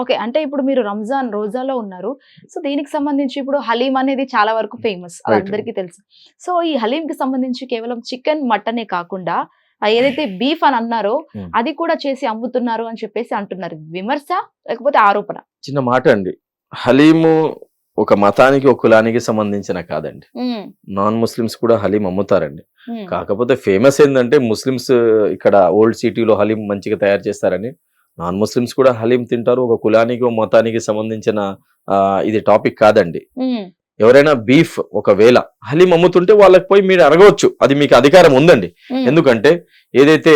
Okay. అంటే ఇప్పుడు మీరు రంజాన్ రోజాలో ఉన్నారు. సో దీనికి సంబంధించి ఇప్పుడు హలీం అనేది చాలా వరకు ఫేమస్. అది రైట్. అందరికీ తెలుసు. సో ఈ హలీంకి సంబంధించి కేవలం చికెన్, మటనే కాకుండా ఏదైతే బీఫ్ అని అన్నారో అది కూడా చేసి అమ్ముతున్నారు అని చెప్పేసి అంటున్నారు. విమర్శ లేకపోతే ఆరోపణ? చిన్న మాట అండి. హలీము ఒక మతానికి ఒక కులానికి సంబంధించిన కాదండి. నాన్ ముస్లిమ్స్ కూడా హలీం అమ్ముతారండి. కాకపోతే ఫేమస్ ఏంటంటే ముస్లిమ్స్ ఇక్కడ ఓల్డ్ సిటీలో హలీం మంచిగా తయారు చేస్తారని, నాన్ ముస్లిమ్స్ కూడా హలీం తింటారు. ఒక కులానికి ఒక మతానికి సంబంధించిన ఇది టాపిక్ కాదండి. ఎవరైనా బీఫ్ ఒకవేళ హలీం అమ్ముతుంటే వాళ్ళకి పోయి మీరు అడగవచ్చు, అది మీకు అధికారం ఉందండి. ఎందుకంటే ఏదైతే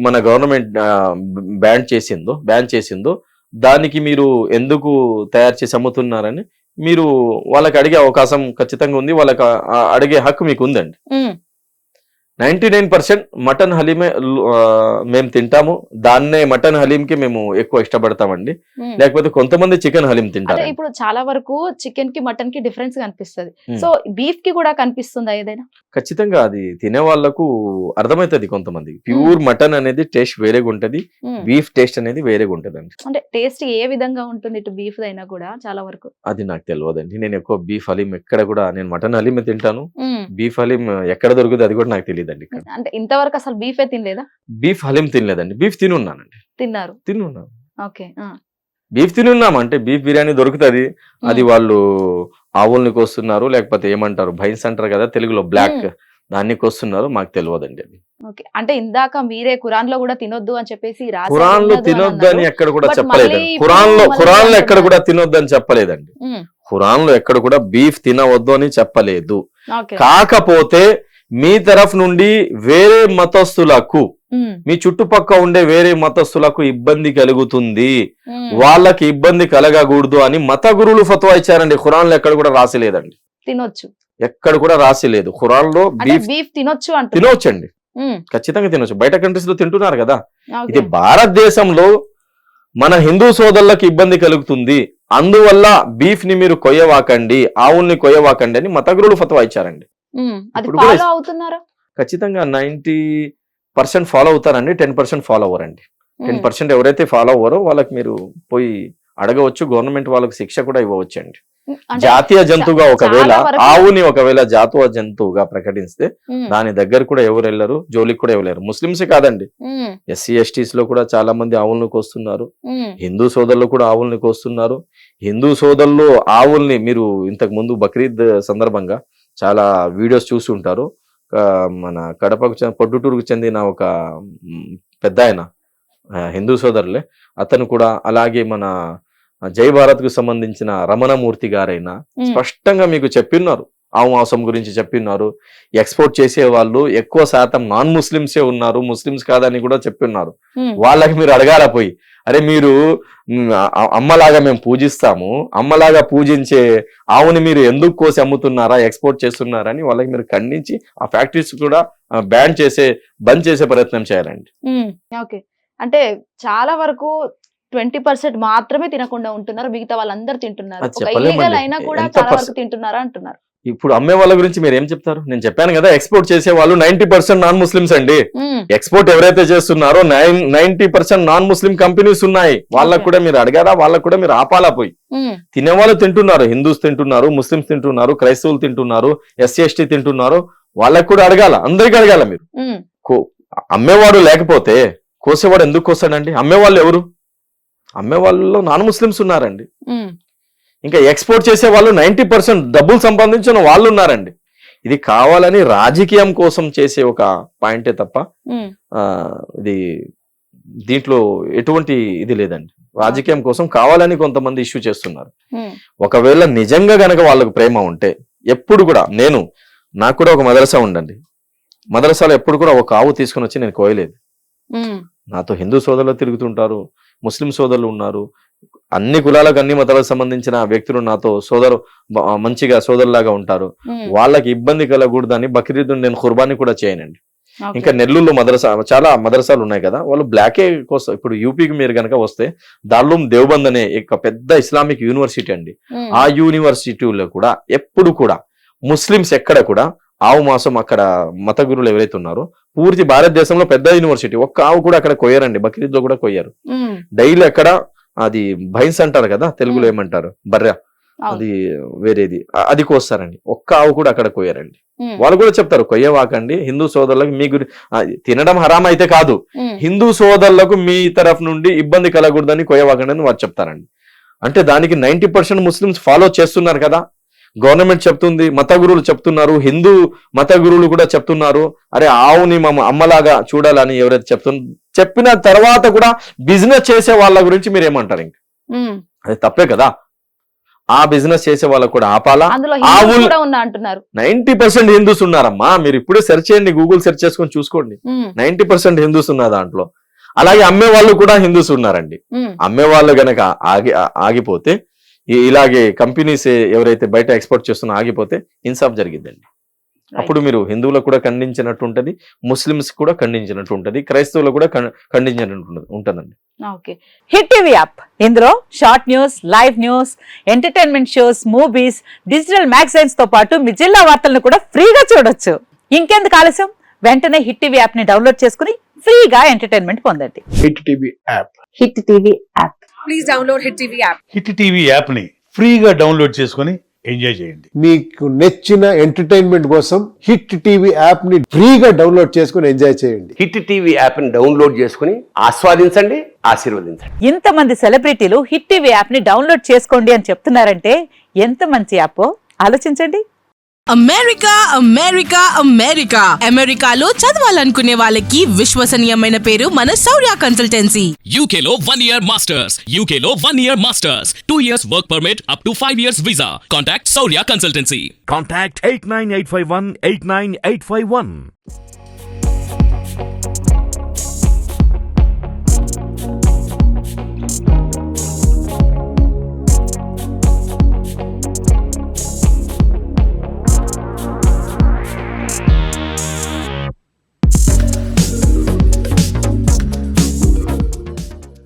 మన గవర్నమెంట్ బ్యాన్ చేసిందో దానికి మీరు ఎందుకు తయారు చేసి అమ్ముతున్నారని మీరు వాళ్ళకి అడిగే అవకాశం ఖచ్చితంగా ఉంది. వాళ్ళకి అడిగే హక్కు మీకు ఉందండి. 99% మటన్ హలీమే మేము తింటాము. దాన్నే మటన్ హలీంకి మేము ఎక్కువ ఇష్టపడతామండి. లేకపోతే కొంతమంది చికెన్ హలీం తింటారు. ఇప్పుడు చాలా వరకు చికెన్ కి మటన్ కి డిఫరెన్స్ కనిపిస్తుంది. సో బీఫ్ కి కూడా కనిపిస్తుందా ఏదైనా? ఖచ్చితంగా అది తినే వాళ్ళకు అర్థమవుతుంది. కొంతమంది ప్యూర్ మటన్ అనేది టేస్ట్ వేరేగా ఉంటది, బీఫ్ టేస్ట్ అనేది వేరేగా ఉంటది అండి. అంటే టేస్ట్ ఏ విధంగా ఉంటుంది ఇటు బీఫ్ అయినా కూడా చాలా వరకు? అది నాకు తెలియదండి. నేను ఎక్కువ బీఫ్ హలీం ఎక్కడ కూడా, నేను మటన్ హలీమే తింటాను. బీఫ్ హలీం ఎక్కడ దొరుకుతుంది అది కూడా నాకు తెలియదండి. అంటే ఇంతవరకు అసలు బీఫే తినలేదా? బీఫ్ హలీం తినలేదండి. బీఫ్ తినున్నానండి. తిన్నాను. ఓకే. బీఫ్ తినున్నాం అంటే బీఫ్ బిర్యానీ దొరుకుతుంది. అది వాళ్ళు ఆవుల్ని కోస్తున్నారు, లేకపోతే ఏమంటారు భైన్స్ అంటారు కదా తెలుగులో, బ్లాక్ దాన్ని కోస్తున్నారు. మాకు తెలియదండి అది. ఓకే. అంటే ఇందాక మీరే ఖురాన్ లో కూడా తినొద్దు అని చెప్పేసి ఖురాన్ లో తినొద్దు అని ఎక్కడ కూడా చెప్పలేదండి. ఖురాన్ లో ఎక్కడ కూడా తినొద్దు అని చెప్పలేదండి. ఖురాన్ లో ఎక్కడ కూడా బీఫ్ తినవద్దు అని చెప్పలేదు. కాకపోతే మీ తరఫు నుండి వేరే మతస్థులకు, మీ చుట్టుపక్క ఉండే వేరే మతస్థులకు ఇబ్బంది కలుగుతుంది, వాళ్ళకి ఇబ్బంది కలగకూడదు అని మత గురువులు ఫత్వా ఇచ్చారండి. ఖురాన్ లో ఎక్కడ కూడా రాసిలేదండి. తినొచ్చు ఎక్కడ కూడా రాసిలేదు. ఖురాన్ లో బీఫ్ తినొచ్చండి, ఖచ్చితంగా తినొచ్చు. బయట కంట్రీస్ లో తింటున్నారు కదా. ఇది భారతదేశంలో మన హిందూ సోదరులకు ఇబ్బంది కలుగుతుంది, అందువల్ల బీఫ్ ని మీరు కొయ్యవాకండి, ఆవుల్ని కొయ్యవాకండి అని మత గురువులు ఫత్వా ఇచ్చారండి. ఖచ్చితంగా 90% ఫాలో అవుతారండి, 10% ఫాలో అవ్వరండి. 10% ఎవరైతే ఫాలో అవ్వరో వాళ్ళకి మీరు పోయి అడగవచ్చు. గవర్నమెంట్ వాళ్ళకి శిక్ష కూడా ఇవ్వవచ్చు అండి. జాతీయ జంతువుగా ఒకవేళ ఆవుని జాతీయ జంతువుగా ప్రకటిస్తే దాని దగ్గర కూడా ఎవరు వెళ్ళరు, జోలికి కూడా ఎవరు. ముస్లిమ్స్ కాదండి, ఎస్సీ ఎస్టీస్ లో కూడా చాలా మంది ఆవుల్ని కోస్తున్నారు. హిందూ సోదరులు కూడా ఆవుల్ని కోస్తున్నారు. హిందూ సోదరులు ఆవుల్ని మీరు ఇంతకు ముందు బక్రీద్ సందర్భంగా చాలా వీడియోస్ చూసి ఉంటారు. మన కడపకు పొద్దుటూరుకు చెందిన ఒక పెద్ద ఆయన హిందూ సోదరులే, అతను కూడా అలాగే మన జై భారత్ కు సంబంధించిన రమణమూర్తి గారైనా స్పష్టంగా మీకు చెప్పిన్నారు, ఆవు మాంసం గురించి చెప్పిన్నారు. ఎక్స్పోర్ట్ చేసే వాళ్ళు ఎక్కువ శాతం నాన్ ముస్లిమ్సే ఉన్నారు, ముస్లిమ్స్ కాదని కూడా చెప్పిన్నారు. వాళ్ళకి మీరు అడగాల పోయి, అరే మీరు అమ్మలాగా మేము పూజిస్తాము, అమ్మలాగా పూజించే ఆవుని మీరు ఎందుకు కోసి అమ్ముతున్నారా, ఎక్స్పోర్ట్ చేస్తున్నారా అని వాళ్ళకి మీరు ఖండించి ఆ ఫ్యాక్టరీస్ కూడా బంద్ చేసే ప్రయత్నం చేయాలండి. ఓకే. అంటే చాలా వరకు 20% మాత్రమే తినకుండా ఉంటున్నారు, మిగతా వాళ్ళందరూ తింటున్నారు. ఇల్లీగల్ అయినా కూడా చాలా వరకు తింటున్నారా అంటున్నారు. ఇప్పుడు అమ్మే వాళ్ళ గురించి మీరు ఏం చెప్తారు? నేను చెప్పాను కదా, ఎక్స్పోర్ట్ చేసే వాళ్ళు 90% నాన్ ముస్లిమ్స్ అండి. ఎక్స్పోర్ట్ ఎవరైతే చేస్తున్నారో 90% నాన్ ముస్లిం కంపెనీస్ ఉన్నాయి. వాళ్ళకు కూడా మీరు అడగారా, వాళ్ళకు కూడా మీరు ఆపాలా పోయి. తినేవాళ్ళు తింటున్నారు, హిందూస్ తింటున్నారు, ముస్లిమ్స్ తింటున్నారు, క్రైస్తవులు తింటున్నారు, ఎస్సీ ఎస్టీ తింటున్నారు. వాళ్ళకు కూడా అడగాల, అందరికీ అడగాల. మీరు అమ్మేవాడు లేకపోతే కోసేవాడు ఎందుకు కోసాడండి? అమ్మేవాళ్ళు ఎవరు? అమ్మేవాళ్ళలో నాన్ ముస్లిమ్స్ ఉన్నారండి. ఇంకా ఎక్స్పోర్ట్ చేసే వాళ్ళు 90% డబ్బులు సంపాదించిన వాళ్ళు ఉన్నారండి. ఇది కావాలని రాజకీయం కోసం చేసే ఒక పాయింటే తప్ప ఇది దీంట్లో ఎటువంటి ఇది లేదండి. రాజకీయం కోసం కావాలని కొంతమంది ఇష్యూ చేస్తున్నారు. ఒకవేళ నిజంగా గనక వాళ్ళకు ప్రేమ ఉంటే ఎప్పుడు కూడా నాకు కూడా ఒక మదరసా ఉండండి. మదరసాలో ఎప్పుడు కూడా ఒక ఆవు తీసుకుని వచ్చి నేను కోయలేదు. నాతో హిందూ సోదరులు తిరుగుతుంటారు, ముస్లిం సోదరులు ఉన్నారు, అన్ని కులాలకు అన్ని మతాలకు సంబంధించిన వ్యక్తులు నాతో మంచిగా సోదరులాగా ఉంటారు. వాళ్ళకి ఇబ్బంది కలగకూడదని బక్రీద్ నేను ఖుర్బానీ కూడా చేయనండి. ఇంకా నెల్లూరులో చాలా మదరసాలు ఉన్నాయి కదా, వాళ్ళు బ్లాకే కోసం. ఇప్పుడు యూపీకి మీరు కనుక వస్తే దార్లుమ్ దేవబంద్ అనే ఒక పెద్ద ఇస్లామిక్ యూనివర్సిటీ అండి. ఆ యూనివర్సిటీలో కూడా ఎప్పుడు కూడా ముస్లిమ్స్ ఎక్కడ కూడా ఆవు మాసం అక్కడ మత గురువులు ఎవరైతే ఉన్నారో, పూర్తి భారతదేశంలో పెద్ద యూనివర్సిటీ, ఒక్క ఆవు కూడా అక్కడ కొయ్యారండి. బక్రీద్ లో కూడా కొయ్యారు. డైలీ అక్కడ అది భైన్స్ అంటారు కదా, తెలుగులో ఏమంటారు, బర్రె, అది వేరేది, అది కోస్తారండి. ఒక్క ఆవు కూడా అక్కడ కోయరండి. వాళ్ళు కూడా చెప్తారు కొయ్యవాకండి, హిందూ సోదరులకు మీ తినడం హరాం అయితే కాదు, హిందూ సోదరులకు మీ తరఫు నుండి ఇబ్బంది కలగకూడదని కొయ్యవాకండి అని వారు చెప్తారండి. అంటే దానికి 90% ముస్లిమ్స్ ఫాలో చేస్తున్నారు కదా. గవర్నమెంట్ చెప్తుంది, మత గురువులు చెప్తున్నారు, హిందూ మత గురువులు కూడా చెప్తున్నారు, అరే ఆవుని మా అమ్మలాగా చూడాలని ఎవరైతే చెప్పిన తర్వాత కూడా బిజినెస్ చేసే వాళ్ళ గురించి మీరు ఏమంటారు? ఇంకా అది తప్పే కదా. ఆ బిజినెస్ చేసే వాళ్ళకు కూడా ఆపాలా. ఆవులు 90% హిందూస్ ఉన్నారమ్మా, మీరు ఇప్పుడే సెర్చ్ చేయండి, గూగుల్ సెర్చ్ చేసుకొని చూసుకోండి, 90% హిందూస్ ఉన్నారు దాంట్లో. అలాగే అమ్మే వాళ్ళు కూడా హిందూస్ ఉన్నారండి. అమ్మే వాళ్ళు గనక ఆగిపోతే, ఇలాగే కంపెనీస్ ఎవరైతే బయట ఎక్స్పోర్ట్ చేస్తున్నా ఆగిపోతే ఇన్సాఫ్ జరిగిద్దండి. అప్పుడు మీరు హిందువులకు కూడా ఖండించినట్టు ఉంటది, ముస్లిమ్స్ కూడా ఖండించినట్టు ఉంటది, క్రైస్తవులకు కూడా ఖండించినట్టు ఉంటదండి. హిట్ టీవీ యాప్, ఇందులో short news, live news, entertainment shows, movies, digital magazines తో పాటు మీ జిల్లా వార్తలను కూడా ఫ్రీగా చూడొచ్చు. ఇంకెందుకు ఆలస్యం, వెంటనే హిట్ టీవీ యాప్ ని డౌన్లోడ్ చేసుకుని ఫ్రీగా ఎంటర్టైన్మెంట్ పొందండి. Hit TV app, hit TV app, please download hit TV app. Hit TV app ని ఫ్రీగా డౌన్లోడ్ చేసుకొని ఎంజాయ్ చేయండి. మీకు నచ్చిన ఎంటర్టైన్మెంట్ కోసం హిట్ టీవీ యాప్ ని ఫ్రీగా డౌన్లోడ్ చేసుకుని ఎంజాయ్ చేయండి. హిట్ టీవీ యాప్ ని డౌన్లోడ్ చేసుకుని ఆస్వాదించండి, ఆశీర్వదించండి. ఇంతమంది సెలబ్రిటీలు హిట్ టీవీ యాప్ ని డౌన్లోడ్ చేసుకోండి అని చెప్తున్నారంటే ఎంత మంచి యాప్ ఆలోచించండి. అమెరికా అమెరికా అమెరికా అమెరికాలో చదవాలనుకునే వాళ్ళకి విశ్వసనీయమైన పేరు మన శౌర్య కన్సల్టెన్సీ. UK లో 1 year masters, UK లో 1 year masters, 2 years work permit up to 5 years visa. Contact Saurya Consultancy. Contact 89851 89851.